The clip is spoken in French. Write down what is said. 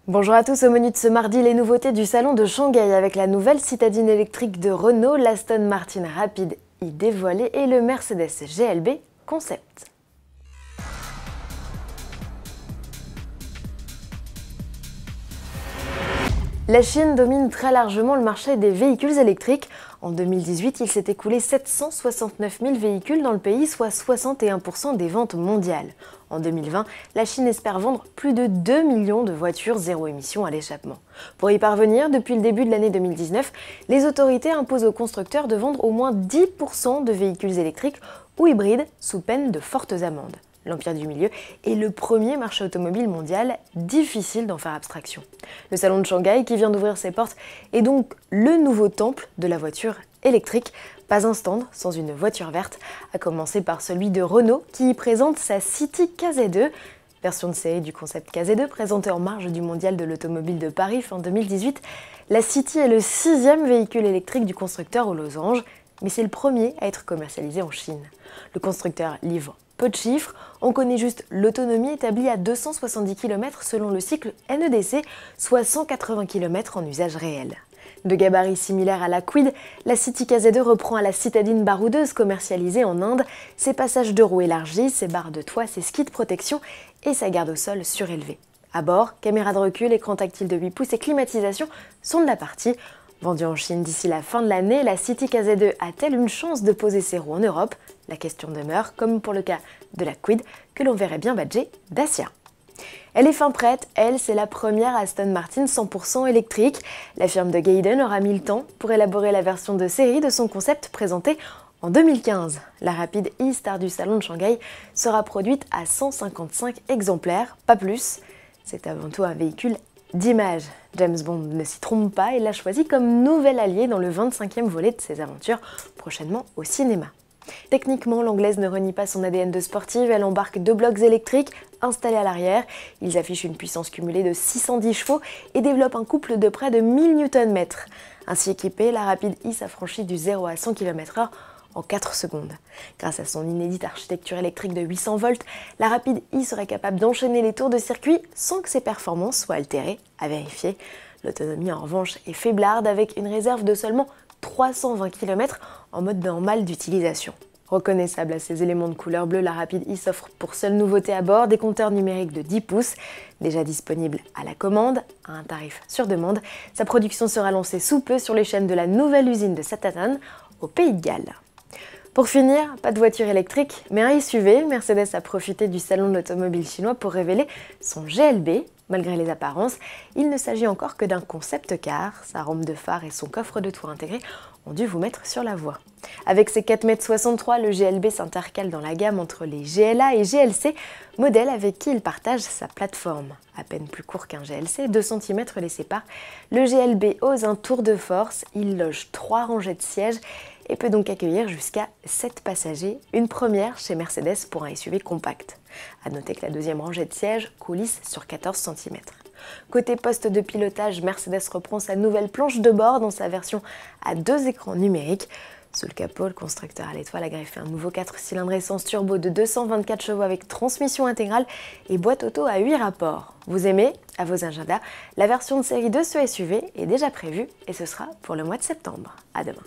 Bonjour à tous, au menu de ce mardi, les nouveautés du salon de Shanghai avec la nouvelle citadine électrique de Renault, l'Aston Martin Rapide i dévoilée et le Mercedes GLB Concept. La Chine domine très largement le marché des véhicules électriques. En 2018, il s'est écoulé 769 000 véhicules dans le pays, soit 61% des ventes mondiales. En 2020, la Chine espère vendre plus de 2 millions de voitures zéro émission à l'échappement. Pour y parvenir, depuis le début de l'année 2019, les autorités imposent aux constructeurs de vendre au moins 10% de véhicules électriques ou hybrides sous peine de fortes amendes. L'Empire du Milieu est le premier marché automobile mondial, difficile d'en faire abstraction. Le salon de Shanghai, qui vient d'ouvrir ses portes, est donc le nouveau temple de la voiture électrique. Pas un stand sans une voiture verte, à commencer par celui de Renault, qui y présente sa City KZ2, version de série du concept KZ2 présentée en marge du mondial de l'automobile de Paris fin 2018. La City est le 6e véhicule électrique du constructeur aux losanges, mais c'est le premier à être commercialisé en Chine. Le constructeur livre peu de chiffres, on connaît juste l'autonomie établie à 270 km selon le cycle NEDC, soit 180 km en usage réel. De gabarit similaire à la Kwid, la City KZ2 reprend à la citadine baroudeuse commercialisée en Inde ses passages de roues élargis, ses barres de toit, ses skis de protection et sa garde au sol surélevée. À bord, caméra de recul, écran tactile de 8 pouces et climatisation sont de la partie. Vendue en Chine d'ici la fin de l'année, la City KZ2 a-t-elle une chance de poser ses roues en Europe? La question demeure, comme pour le cas de la Kwid, que l'on verrait bien badger Dacia. Elle est fin prête, elle, c'est la première Aston Martin 100% électrique. La firme de Gaydon aura mis le temps pour élaborer la version de série de son concept présenté en 2015. La Rapide i, star du salon de Shanghai, sera produite à 155 exemplaires, pas plus. C'est avant tout un véhicule d'image. James Bond ne s'y trompe pas et l'a choisi comme nouvel allié dans le 25e volet de ses aventures, prochainement au cinéma. Techniquement, l'anglaise ne renie pas son ADN de sportive, elle embarque 2 blocs électriques installés à l'arrière. Ils affichent une puissance cumulée de 610 chevaux et développent un couple de près de 1000 Nm. Ainsi équipée, la Rapide i s'affranchit du 0 à 100 km/h en 4 secondes. Grâce à son inédite architecture électrique de 800 volts, la Rapide i serait capable d'enchaîner les tours de circuit sans que ses performances soient altérées, à vérifier. L'autonomie en revanche est faiblarde avec une réserve de seulement 320 km en mode normal d'utilisation. Reconnaissable à ses éléments de couleur bleue, la Rapide i s'offre pour seule nouveauté à bord des compteurs numériques de 10 pouces, déjà disponibles à la commande, à un tarif sur demande. Sa production sera lancée sous peu sur les chaînes de la nouvelle usine de Satatan, au Pays de Galles. Pour finir, pas de voiture électrique, mais un SUV. Mercedes a profité du salon de l'automobile chinois pour révéler son GLB. Malgré les apparences, il ne s'agit encore que d'un concept car sa rampe de phare et son coffre de toit intégré ont dû vous mettre sur la voie. Avec ses 4,63 m, le GLB s'intercale dans la gamme entre les GLA et GLC, modèles avec qui il partage sa plateforme. À peine plus court qu'un GLC, 2 cm les séparent, le GLB ose un tour de force, il loge 3 rangées de sièges et peut donc accueillir jusqu'à 7 passagers, une première chez Mercedes pour un SUV compact. A noter que la deuxième rangée de sièges coulisse sur 14 cm. Côté poste de pilotage, Mercedes reprend sa nouvelle planche de bord dans sa version à 2 écrans numériques. Sous le capot, le constructeur à l'étoile a greffé un nouveau 4 cylindres essence turbo de 224 chevaux avec transmission intégrale et boîte auto à 8 rapports. Vous aimez? À vos agendas, la version de série de ce SUV est déjà prévue et ce sera pour le mois de septembre. À demain.